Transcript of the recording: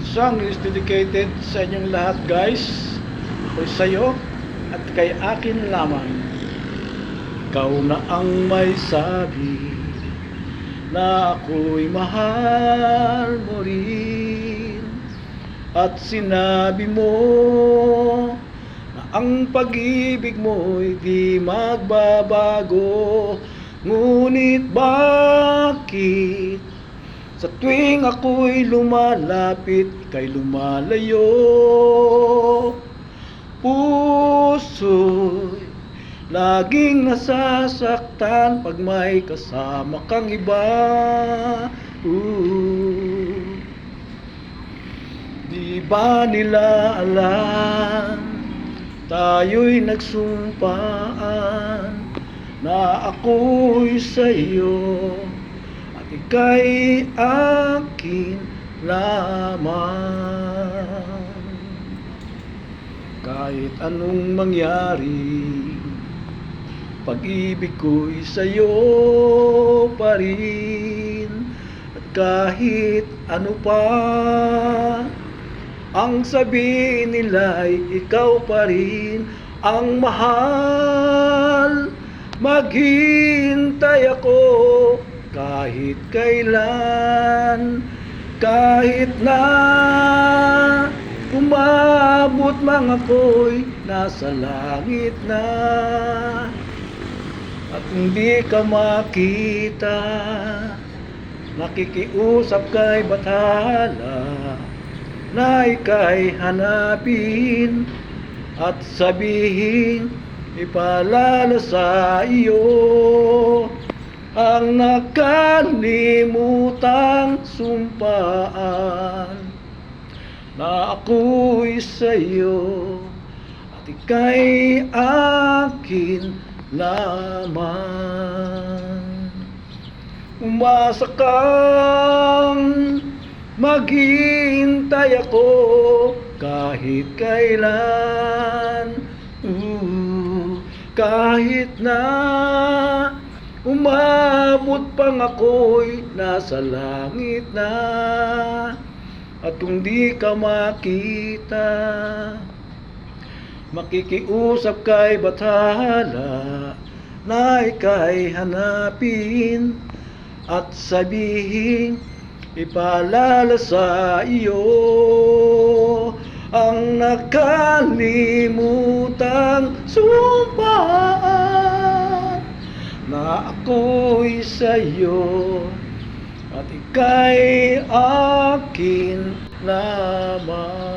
Song is dedicated sa inyong lahat, guys. Ako'y sa'yo at kay akin lamang. Ikaw na ang may sabi na ako'y mahal mo rin. At sinabi mo na ang pag-ibig mo'y di magbabago. Ngunit bakit sa tuwing ako'y lumalapit, ika'y lumalayo? Puso'y laging nasasaktan pag may kasama kang iba. Di ba nila alam, tayo'y nagsumpaan na ako'y sa'yo at ika'y akin lamang. Kahit anong mangyari, pag-ibig ko'y sa'yo pa rin. At kahit ano pa ang sabihin nila'y ikaw pa rin ang mahal. Maghintay ako kahit kailan, kahit na umabot mang ako'y nasa langit na. At hindi ka makita, nakikiusap kay bathala na ika'y hanapin at sabihin, ipaalala sa iyo ang nakalimutang sumpaan na ako'y sa'yo at ika'y akin lamang. Umasa kang maghintay ako kahit kailan, kahit na umabot pang ako'y nasa langit na. At kung di ka makita, makikiusap kay bathala na ika'y hanapin at sabihin, ipaalala sa iyo ang nakalimutang sumpaan na ako'y sa'yo at ika'y akin lamang.